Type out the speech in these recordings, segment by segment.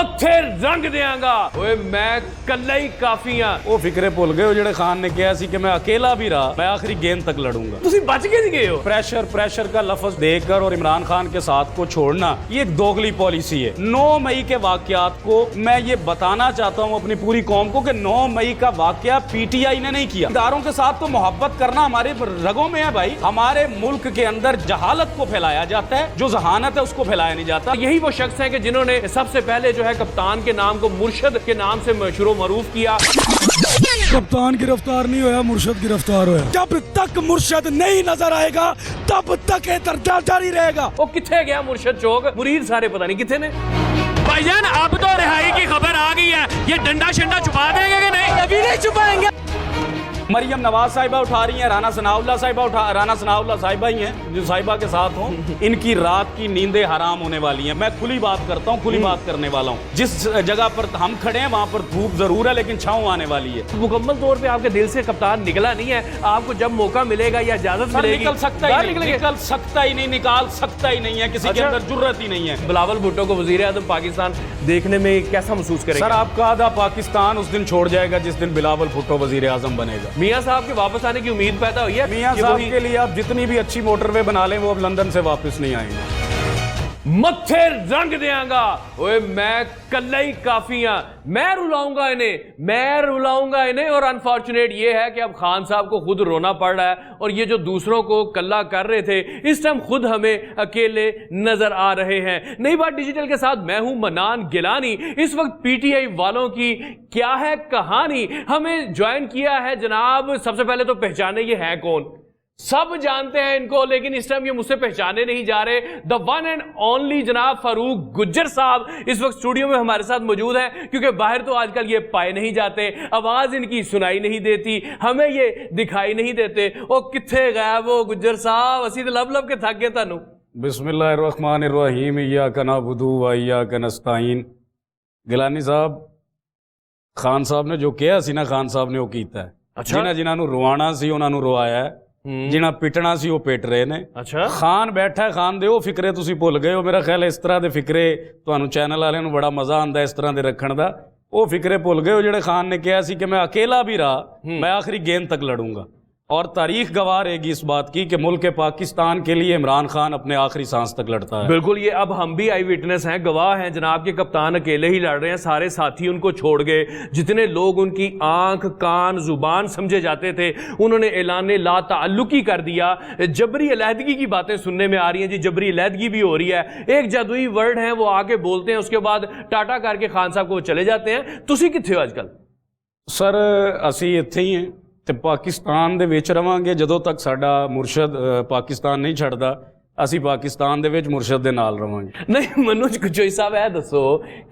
मत्थे रंग देंगा ओए मैं कल्ला ही काफी हाँ। वो फिक्रे भुल गए हो जेड़े खान ने कहा सी कि मैं अकेला भी रहा मैं आखिरी गेंद तक लड़ूंगा। तुसी बच के गए हो। प्रेशर का लफ्ज देकर और इमरान खान के साथ को छोड़ना ये एक दोगली पॉलिसी है। 9 मई के वाकयात को मैं ये बताना चाहता हूँ अपनी पूरी कौम को कि 9 मई का वाकया पीटीआई ने नहीं किया। इदारों के साथ तो मोहब्बत करना हमारे रगों में है भाई। हमारे मुल्क के अंदर जहालत को फैलाया जाता है, जो जहानत है उसको फैलाया नहीं जाता। यही वो शख्स है कि जिन्होंने सबसे पहले जो है कप्तान के नाम को मुर्शद के नाम से मशहूर मरूफ किया। कप्तान गिरफ्तार नहीं होया, मुर्शद गिरफ्तार होया। जब तक मुर्शद नहीं नजर आएगा तब तक ये दर्जा जारी रहेगा। वो किथे गया मुर्शद चौक, मुरीद सारे पता नहीं किथे ने। भाईजान अब तो रिहाई की खबर आ गई है, ये डंडा शंडा छुपा देंगे कि नहीं? अभी नहीं छुपाएंगे। मरियम नवाज साहिबा उठा रही हैं, राना सनाउल्लाह साहिबा ही हैं जो साहिबा के साथ हों। इनकी रात की नींदें हराम होने वाली हैं। मैं खुली बात करता हूँ, खुली बात करने वाला हूँ। जिस जगह पर हम खड़े हैं वहां पर धूप जरूर है लेकिन छांव आने वाली है। मुकम्मल तौर पे आपके दिल से कप्तान निकला नहीं है। आपको जब मौका मिलेगा या इजाजत मिलेगी निकल सकता ही नहीं, निकाल सकता ही नहीं है। किसी के अंदर जुर्रत ही नहीं है। बिलावल भुट्टो को वजीर आज़म पाकिस्तान देखने में कैसा महसूस करेगा? सर आपका आधा पाकिस्तान उस दिन छोड़ जाएगा जिस दिन बिलावल भुट्टो वजीर आज़म बनेगा। मियां साहब के वापस आने की उम्मीद पैदा हुई है। मियां साहब के लिए आप जितनी भी अच्छी मोटरवे बना लें वो अब लंदन से वापस नहीं आएंगे। मत्थे रंग देंगा ओए मैं कल्ला ही काफी हाँ। मैं रुलाऊंगा इन्हें। और अनफॉर्चुनेट ये है कि अब खान साहब को खुद रोना पड़ रहा है और ये जो दूसरों को कल्ला कर रहे थे इस टाइम खुद हमें अकेले नजर आ रहे हैं। नई बात डिजिटल के साथ मैं हूं मन्नान गिलानी। इस वक्त पीटीआई वालों की क्या है कहानी, हमें ज्वाइन किया है जनाब। सबसे पहले तो पहचाने ये है कौन, सब जानते हैं इनको लेकिन इस टाइम ये मुझसे पहचाने नहीं जा रहे। द वन एंड ओनली जनाब फारूक गुज्जर साहब इस वक्त स्टूडियो में हमारे साथ मौजूद हैं, क्योंकि बाहर तो आजकल ये पाए नहीं जाते, आवाज इनकी सुनाई नहीं देती, हमें ये दिखाई नहीं देते। ओ किथे गायब हो गुज्जर साहब, असी तो लब के थक गए तानू। बिस्मिल्लाहिर्रहमानिर्रहीम, इय्याका नअबुदु व इय्याका नस्तईन। गिलानी साहब, खान साहब ने जो किया सी ना, खान साहब ने वो कीता है। अच्छा, जिन्हां नूं रुआना सी उन्हां नूं रुआया है, जिन्हें पिटना सी वो पिट रहे ने। अच्छा, खान बैठा है, खान दे वो फिक्रे तुसी भुल गए हो। मेरा ख्याल है इस तरह के फिक्रे तुहानू चैनल वाले बड़ा मजा आता है इस तरह के रखने का। वो फिक्रे भुल गए हो जेड़े खान ने कहा सी कि मैं अकेला भी रहा मैं आखिरी गेंद तक लड़ूंगा। और तारीख गवाह रहेगी इस बात की कि मुल्क पाकिस्तान के लिए इमरान खान अपने आखिरी सांस तक लड़ता है। बिल्कुल, ये अब हम भी आई विटनेस हैं, गवाह हैं जनाब के कप्तान अकेले ही लड़ रहे हैं, सारे साथी उनको छोड़ गए। जितने लोग उनकी आंख कान जुबान समझे जाते थे उन्होंने ऐलान ला ताल्लुकी कर दिया। जबरी अलहदगी की बातें सुनने में आ रही हैं जी, जबरी अलहदगी भी हो रही है। एक जादुई वर्ड है वो आके बोलते हैं, उसके बाद टाटा करके खान साहब को चले जाते हैं। तुसी किथे हो आजकल? सर असी इत्थे ही हैं ਤੇ ਪਾਕਿਸਤਾਨ ਦੇ ਵਿੱਚ ਰਵਾਂਗੇ ਜਦੋਂ ਤੱਕ ਸਾਡਾ ਮੁਰਸ਼ਦ ਪਾਕਿਸਤਾਨ ਨਹੀਂ ਛੱਡਦਾ। ਅਸੀਂ ਪਾਕਿस्तान ਦੇ ਵਿੱਚ ਮੁਰਸ਼ਦ ਦੇ ਨਾਲ ਰਵਾਂਗੇ। नहीं मनोज गुज्जोई साहब है दसो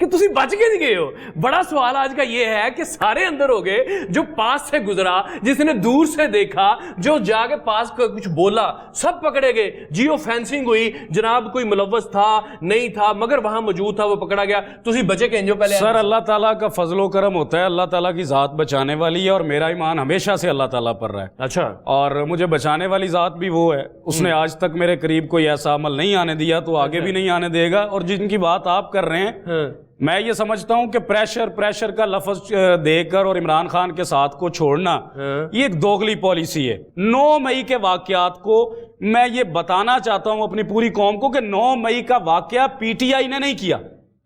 कि तुसी बच के नहीं गए हो। बड़ा सवाल आज का ये है कि सारे अंदर हो गए, जो पास से गुजरा, जिसने दूर से देखा, जो जाके पास कुछ बोला, सब पकड़े गए। जियो फेंसिंग हुई जनाब, कोई मुलव्वस था नहीं था मगर वहां मौजूद था, वो पकड़ा गया। तुसी बचे के जो पहले? सर अल्लाह ताला का फजलो करम होता है, अल्लाह ताला की जात बचाने वाली है और मेरा ईमान हमेशा से अल्लाह ताला पर रहा है। अच्छा, और मुझे बचाने वाली जात भी वो है, उसने आज तक मेरे करीब कोई ऐसा अमल नहीं आने दिया तो आगे भी नहीं आने देगा। और जिनकी बात आप कर रहे हैं मैं ये समझता हूं कि प्रेशर का लफ्ज देकर और इमरान खान के साथ को छोड़ना ये एक दोगली पॉलिसी है। 9 मई के वाकयात को मैं ये बताना चाहता हूं अपनी पूरी कौम को कि 9 मई का वाकया पीटीआई ने नहीं किया,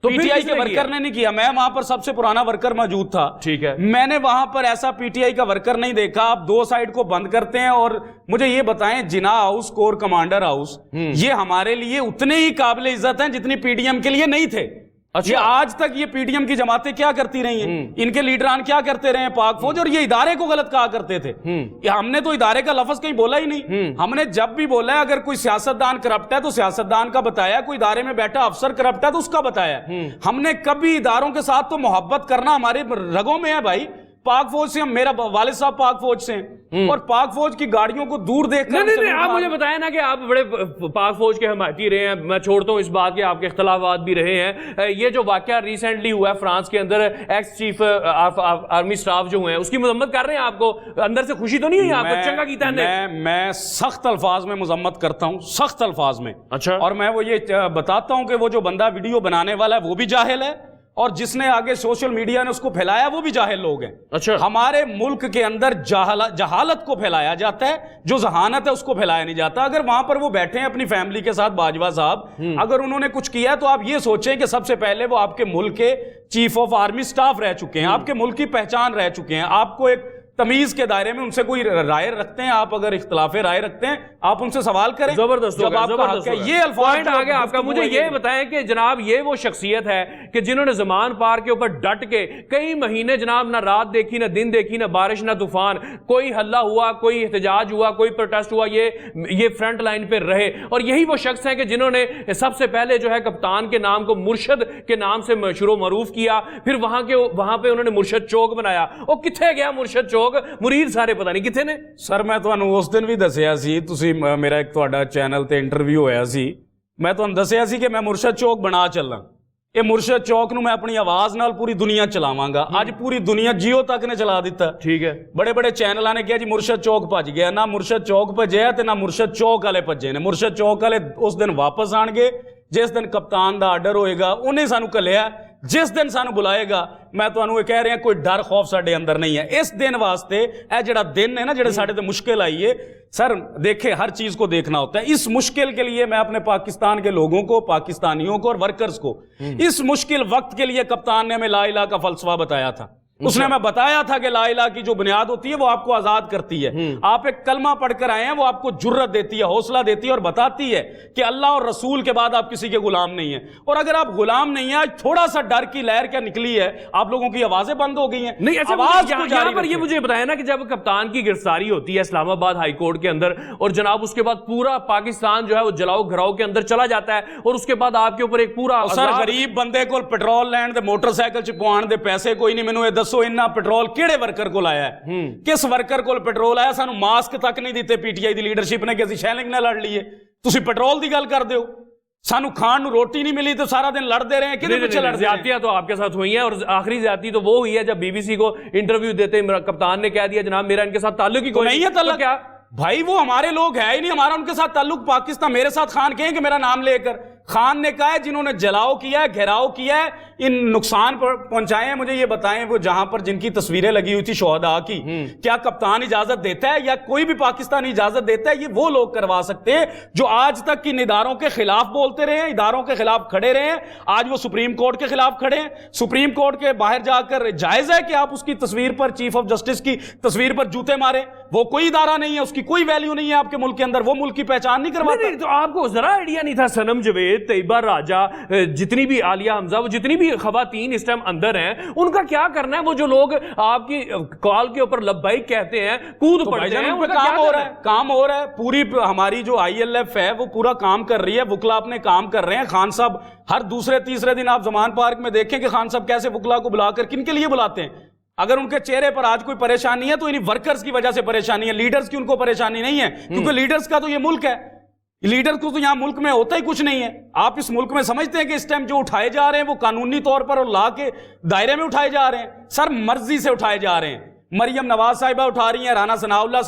तो पीटीआई के वर्कर ने नहीं किया। मैं वहां पर सबसे पुराना वर्कर मौजूद था, ठीक है, मैंने वहां पर ऐसा पीटीआई का वर्कर नहीं देखा। आप दो साइड को बंद करते हैं और मुझे ये बताएं, जिना हाउस कोर कमांडर हाउस ये हमारे लिए उतने ही काबिल इज्जत हैं जितनी पीडीएम के लिए नहीं थे। अच्छा, ये आज तक ये पीडीएम की जमातें क्या करती रही हैं, इनके लीडरान क्या करते रहे पाक फौज, और ये इदारे को गलत कहा करते थे। ये हमने तो इदारे का लफ्ज कहीं बोला ही नहीं। हमने जब भी बोला है अगर कोई सियासतदान करप्ट है तो सियासतदान का बताया, कोई इदारे में बैठा अफसर करप्ट है तो उसका बताया। हमने कभी इदारों के साथ तो मोहब्बत करना हमारे रगों में है भाई। पाक फौज से, मेरा वालिद साहब पाक फौज से और पाक फौज की गाड़ियों को दूर देखकर नहीं, आप मुझे बताया ना कि आप बड़े पाक फौज के हमायती रहे हैं। मैं छोड़ता हूं इस बात के, आपके इख्तलाफात भी रहे हैं। ये जो वाकया रिसेंटली हुआ है फ्रांस के अंदर, एक्स चीफ आर्मी स्टाफ जो हैं उसकी मजम्मत कर रहे हैं, आपको अंदर से खुशी तो नहीं हुई? आपको चंगा कीता है? मैं सख्त अल्फाज में मजम्मत करता हूं, सख्त अल्फाज में। अच्छा, और मैं वो ये बताता हूं कि वो जो बंदा वीडियो बनाने वाला है वो भी जाहिल है और जिसने आगे सोशल मीडिया ने उसको फैलाया वो भी जाहिल लोग हैं। अच्छा। हमारे मुल्क के अंदर जहालत को फैलाया जाता है, जो जहानत है उसको फैलाया नहीं जाता। अगर वहां पर वो बैठे हैं अपनी फैमिली के साथ, बाजवा साहब, अगर उन्होंने कुछ किया है तो आप ये सोचें कि सबसे पहले वो आपके मुल्क के चीफ ऑफ आर्मी स्टाफ रह चुके हैं, आपके मुल्क की पहचान रह चुके हैं, आपको एक तमीज के दायरे में उनसे कोई राय रखते हैं, आप अगर इख्तिलाफे राय रखते हैं आप उनसे सवाल करें। जबरदस्त जब आपका हक है। ये पॉइंट आ गया आपका। मुझे ये बताएं कि जनाब ये वो शख्सियत है कि जिन्होंने ज़मान पार के ऊपर डट के कई महीने जनाब ना रात देखी ना दिन देखी, ना बारिश ना तूफान, कोई हल्ला हुआ, कोई एहतजाज हुआ, कोई प्रोटेस्ट हुआ, ये फ्रंट लाइन पे रहे। और यही वो शख्स हैं कि जिन्होंने सबसे पहले जो है कप्तान के नाम को मुर्शद के नाम से मशहूर मरूफ किया, फिर वहां पे उन्होंने मुर्शद चौक बनाया। और किथे गया मुर्शद चौक? मुरीद सारे पता नहीं किथे ने। सर मैं ਤੁਹਾਨੂੰ ਉਸ ਦਿਨ ਵੀ ਦੱਸਿਆ ਸੀ, ਤੁਸੀਂ ਮੇਰਾ ਇੱਕ ਤੁਹਾਡਾ ਚੈਨਲ ਤੇ ਇੰਟਰਵਿਊ ਹੋਇਆ ਸੀ, ਮੈਂ ਤੁਹਾਨੂੰ ਦੱਸਿਆ ਸੀ ਕਿ ਮੈਂ ਮੁਰਸ਼ਦ ਚੌਕ ਬਣਾ ਚੱਲਾਂ। ਇਹ ਮੁਰਸ਼ਦ ਚੌਕ ਨੂੰ ਮੈਂ ਆਪਣੀ ਆਵਾਜ਼ ਨਾਲ ਪੂਰੀ ਦੁਨੀਆ ਚਲਾਵਾਂਗਾ। ਅੱਜ ਪੂਰੀ ਦੁਨੀਆ ਜੀਓ ਤੱਕ ਨੇ ਚਲਾ ਦਿੱਤਾ। ਠੀਕ ਹੈ। ਬੜੇ ਬੜੇ ਚੈਨਲਾਂ ਨੇ ਕਿਹਾ ਜੀ ਮੁਰਸ਼ਦ ਚੌਕ ਭੱਜ ਗਿਆ। ਨਾ ਮੁਰਸ਼ਦ ਚੌਕ ਭੱਜਿਆ ਤੇ ਨਾ ਮੁਰਸ਼ਦ ਚੌਕ ਵਾਲੇ ਭੱਜੇ ਨੇ। ਮੁਰਸ਼ਦ ਚੌਕ ਵਾਲੇ ਉਸ ਦਿਨ ਵਾਪਸ ਆਣਗੇ ਜਿਸ ਦਿਨ ਕਪਤਾਨ ਦਾ ਆਰਡਰ ਹੋਏਗਾ, ਉਹਨੇ ਸਾਨੂੰ ਘੱਲਿਆ। जिस दिन सानू बुलाएगा, मैं तुहानू कह रहा कोई डर खौफ साडे अंदर नहीं है। इस दिन वास्ते यह जिहड़ा दिन है ना, जिहड़े साडे ते मुश्किल आई है, सर देखे हर चीज को देखना होता है। इस मुश्किल के लिए मैं अपने पाकिस्तान के लोगों को, पाकिस्तानियों को और वर्कर्स को इस मुश्किल वक्त के लिए कप्तान ने हमें ला इलाहा का फलसफा बताया था। उसने हमें बताया था कि ला इलाहा की जो बुनियाद होती है वो आपको आजाद करती है। आप एक कलमा पढ़कर आए हैं, वो आपको जुर्रत देती है, हौसला देती है और बताती है कि अल्लाह और रसूल के बाद आप किसी के गुलाम नहीं है। और अगर आप गुलाम नहीं है, थोड़ा सा डर की लहर क्या निकली है, आप लोगों की आवाजें बंद हो गई हैं। नहीं, अच्छा यहाँ पर ये मुझे बताया ना कि जब कप्तान की गिरफ्तारी होती है इस्लामाबाद हाई कोर्ट के अंदर, और जनाब उसके बाद पूरा पाकिस्तान जो है वो जलाओ घराओ के अंदर चला जाता है, और उसके बाद आपके ऊपर एक पूरा सर गरीब बंदे को पेट्रोल लैंड दे मोटरसाइकिल च पवाण दे पैसे कोई नहीं। मैनू ये दसो इन्ना पेट्रोल ਕਿਹੜੇ ਵਰਕਰ ਕੋਲ ਆਇਆ ਹੈ? ਕਿਸ ਵਰਕਰ ਕੋਲ ਪੈਟਰੋਲ ਆਇਆ? ਸਾਨੂੰ ਮਾਸਕ ਤੱਕ ਨਹੀਂ ਦਿੱਤੇ ਪੀਟੀਆਈ ਦੀ ਲੀਡਰਸ਼ਿਪ ਨੇ ਕਿ ਅਸੀਂ ਸ਼ੈਲਿੰਗ ਨਾਲ ਲੜ ਲਈਏ। ਤੁਸੀਂ ਪੈਟਰੋਲ ਦੀ ਗੱਲ ਕਰਦੇ ਹੋ। सानू खान नू रोटी नहीं मिली तो सारा दिन लड़ते रहे। किधर पीछे लड़ते? ज्यादतियां तो आपके साथ हुई हैं, और आखिरी ज्यादती तो वो हुई है जब बीबीसी को इंटरव्यू देते कप्तान ने कह दिया जनाब मेरा इनके साथ ताल्लुक ही कोई नहीं है। ताल्लुक क्या भाई, वो हमारे लोग है ही नहीं, हमारा उनके साथ ताल्लुक। पाकिस्तान मेरे साथ खान कहें कि मेरा नाम लेकर, खान ने कहा है जिन्होंने जलाओ किया है, घेराव किया है, इन नुकसान पहुंचाए हैं, मुझे ये बताएं वो जहां पर जिनकी तस्वीरें लगी हुई थी शोहदा की, क्या कप्तान इजाजत देता है या कोई भी पाकिस्तानी इजाजत देता है? ये वो लोग करवा सकते हैं जो आज तक इन इदारों के खिलाफ बोलते रहे, इदारों के खिलाफ खड़े रहे हैं। आज वो सुप्रीम कोर्ट के खिलाफ खड़े हैं। सुप्रीम कोर्ट के बाहर जाकर जायज है कि आप उसकी तस्वीर पर, चीफ ऑफ जस्टिस की तस्वीर पर जूते मारे। वो कोई इदारा नहीं है, उसकी कोई वैल्यू नहीं है आपके मुल्क के अंदर, वो मुल्क की पहचान नहीं करवाता। तो आपको जरा आइडिया नहीं था? सनम जवेद, तैयबा राजा, जितनी भी आलिया हमजा, वो जितनी भी खवातीन इस टाइम अंदर हैं, उनका क्या करना है? वो जो लोग आपकी कॉल के ऊपर लब्बाइक कहते हैं, कूद पड़ते हैं, उनका काम हो रहा है, काम हो रहा है। पूरी हमारी जो ILF है वो पूरा काम कर रही है, वुकला अपने काम कर रहे हैं। खान साहब हर दूसरे तीसरे दिन आप जमान पार्क में देखें कि खान साहब कैसे वुकला को बुलाकर किन के लिए बुलाते हैं। अगर उनके चेहरे पर आज कोई परेशानी है तो इन्हीं वर्कर्स की वजह से परेशानी है, लीडर्स की उनको परेशानी नहीं है, क्योंकि लीडर्स का तो ये मुल्क है। लीडर को तो यहां मुल्क में होता ही कुछ नहीं है। आप इस मुल्क में समझते हैं कि इस टाइम जो उठाए जा रहे हैं वो कानूनी तौर पर और ला के दायरे में उठाए जा रहे हैं? सर मर्जी से उठाए जा रहे हैं। मरियम नवाज साहिबा उठा रही हैं, राना सनाउल्लाह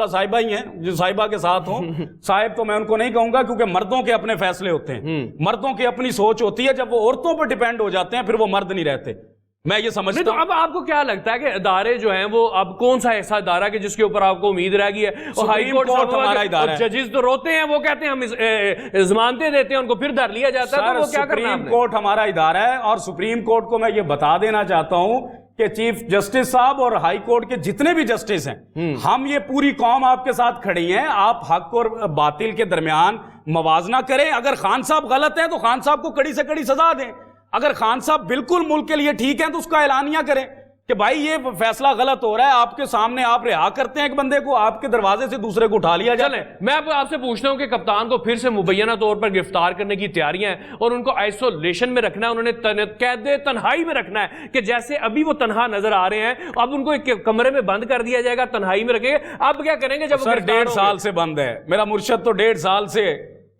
साहिबा ही हैं जो साहिबा के साथ हो। साहिब तो मैं उनको नहीं कहूंगा, क्योंकि मर्दों के अपने फैसले होते हैं, मर्दों की अपनी सोच होती है। जब वो औरतों पर डिपेंड हो जाते हैं फिर वो मर्द नहीं रहते। मैं ये समझता हूं। तो अब आपको क्या लगता है कि इदारे जो हैं वो अब कौन सा ऐसा इदारा कि जिसके ऊपर आपको उम्मीद रहेगी है? और हाई कोर्ट हमारा इदारा है। जजेस तो रोते हैं, वो कहते हैं हम जमानतें देते हैं, उनको फिर धर लिया जाता है। तो वो क्या करना है? सुप्रीम कोर्ट हमारा इदारा है, और सुप्रीम कोर्ट को मैं ये बता देना चाहता हूं कि चीफ जस्टिस साहब और हाई कोर्ट के जितने भी जस्टिस हैं, हम ये पूरी कौम आपके साथ खड़ी हैं। आप हक और बातिल के दरमियान मवाजना करें। अगर खान साहब गलत है तो खान साहब को कड़ी से कड़ी सजा दें। अगर खान साहब बिल्कुल मुल्क के लिए ठीक हैं तो उसका ऐलानिया करें कि भाई ये फैसला गलत हो रहा है। आपके सामने आप रिहा करते हैं एक बंदे को, आपके दरवाजे से दूसरे को उठा लिया जाए। मैं आपसे पूछता हूं कि कप्तान को फिर से मुबैना तौर पर गिरफ्तार करने की तैयारियां हैं और उनको आइसोलेशन में रखना है, उन्होंने कैद तन्हाई में रखना है कि जैसे अभी वो तनहा नजर आ रहे हैं, अब उनको एक कमरे में बंद कर दिया जाएगा, तन्हाई में रखेंगे। अब क्या करेंगे जब सर 1.5 साल से बंद है मेरा मुर्शद, तो 1.5 साल से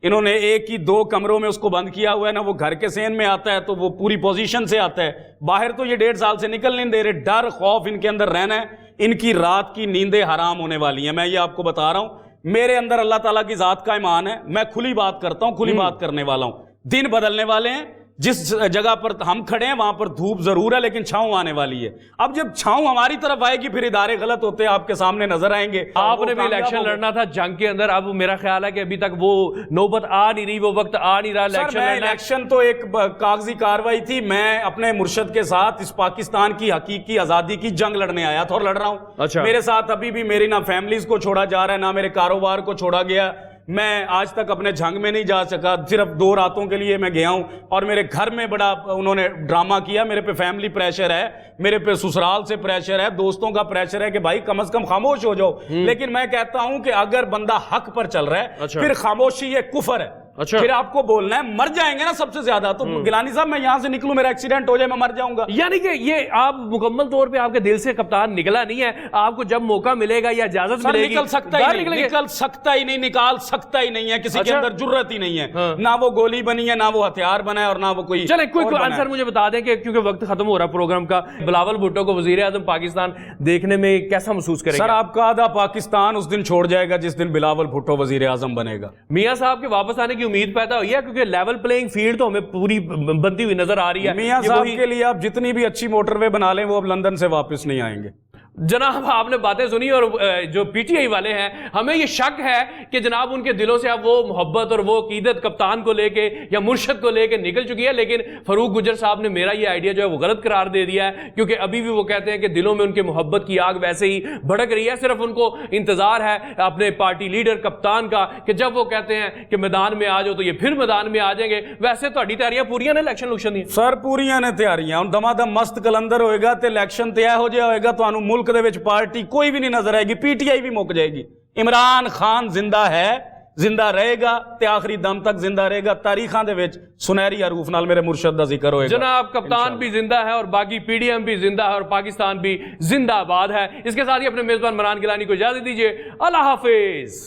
इन्होंने एक ही 2 कमरों में उसको बंद किया हुआ है ना। वो घर के सेन में आता है तो वो पूरी पोजीशन से आता है, बाहर तो ये 1.5 साल से निकल नहीं दे रहे। डर खौफ इनके अंदर रहना है, इनकी रात की नींदें हराम होने वाली हैं। मैं ये आपको बता रहा हूं, मेरे अंदर अल्लाह ताला की जात का ईमान है। मैं खुली बात करता हूं, खुली बात करने वाला हूं। दिन बदलने वाले हैं, जिस जगह पर हम खड़े हैं वहां पर धूप जरूर है लेकिन छांव आने वाली है। अब जब छांव हमारी तरफ आएगी फिर इदारे गलत होते हैं आपके सामने नजर आएंगे। आपने भी इलेक्शन लड़ना था जंग के अंदर, अब मेरा ख्याल है कि अभी तक वो नौबत आ नहीं रही, वो वक्त आ नहीं रहा इलेक्शन लड़ना। इलेक्शन तो एक कागजी कार्रवाई थी, मैं अपने मुर्शद के साथ इस पाकिस्तान की हकीकी आजादी की जंग लड़ने आया था और लड़ रहा हूं। अच्छा। मेरे साथ अभी भी मेरी ना फैमिलीज को छोड़ा जा रहा है ना मेरे कारोबार को छोड़ा गया। मैं आज तक अपने जंग में नहीं जा सका, सिर्फ 2 रातों के लिए मैं गया हूं और मेरे घर में बड़ा उन्होंने ड्रामा किया। मेरे पे फैमिली प्रेशर है, मेरे पे ससुराल से प्रेशर है, दोस्तों का प्रेशर है कि भाई कम से कम खामोश हो जाओ। लेकिन मैं कहता हूं कि अगर बंदा हक पर चल रहा है अच्छा। फिर खामोशी ये कुफर है। अच्छा। फिर आपको बोलना है, मर जाएंगे ना सबसे ज्यादा तो गिलानी साहब मैं यहां से निकलूं, मेरा एक्सीडेंट हो जाए, मैं मर जाऊंगा। यानी कि ये आप मुकम्मल तौर पे आपके दिल से कप्तान निकला नहीं है, आपको जब मौका मिलेगा या इजाजत मिलेगी निकल सकता ही नहीं, निकल सकता ही नहीं, निकाल सकता ही नहीं है, किसी के अंदर जुर्रत ही नहीं है। हाँ। ना वो गोली बनी है, ना वो हथियार बना है और ना वो कोई। चले कोई आंसर मुझे बता दें कि क्योंकि वक्त खत्म हो रहा प्रोग्राम का, बिलावल भुट्टो को वजीर आजम पाकिस्तान देखने में कैसा महसूस करेंगे? सर आपका आधा पाकिस्तान उस दिन छोड़ जाएगा जिस दिन बिलावल भुट्टो वजीर आजम बनेगा। मियां साहब के वापस आने की उम्मीद पैदा हुई है क्योंकि लेवल प्लेइंग फील्ड तो हमें पूरी बनती हुई नजर आ रही है। मियां साहब के लिए आप जितनी भी अच्छी मोटरवे बना लें वो अब लंदन से वापस नहीं आएंगे। जनाब आपने बातें सुनी और जो पीटीआई वाले हैं हमें ये शक है कि जनाब उनके दिलों से अब वो मोहब्बत और वो अकीदत कप्तान को लेके या मुर्शद को लेके निकल चुकी है। लेकिन फरूक गुज्जर साहब ने मेरा ये आइडिया जो है वो गलत करार दे दिया है क्योंकि अभी भी वो कहते हैं कि दिलों में उनके मोहब्बत की आग वैसे ही भड़क रही है। सिर्फ उनको इंतजार है अपने पार्टी लीडर कप्तान का कि जब वो कहते हैं कि मैदान में आ जाओ तो ये फिर मैदान में आ जाएंगे। वैसे तो तैयारियां पूरियां ने इलेक्शन लुक्शन दी सर, पूरियां ने तैयारियां दमादम मस्त कलंदर होएगा तो इलेक्शन तय हो जाएगा। तो मुल्क दे विच पार्टी कोई भी नहीं नजर आएगी, पीटीआई भी मुक जाएगी। इमरान खान जिंदा है, जिंदा रहेगा ते आखिरी दम तक जिंदा रहेगा। तारीखां दे विच सुनहरी हरूफ नाल मेरे मुर्शद दा जिक्र होएगा। जनाब कप्तान भी जिंदा है और बाकी पीडीएम भी जिंदा है और पाकिस्तान भी जिंदाबाद है। इसके साथ ही अपने मेजबान मनान गिलानी को इजाजत दीजिए। अल्लाह हाफिज।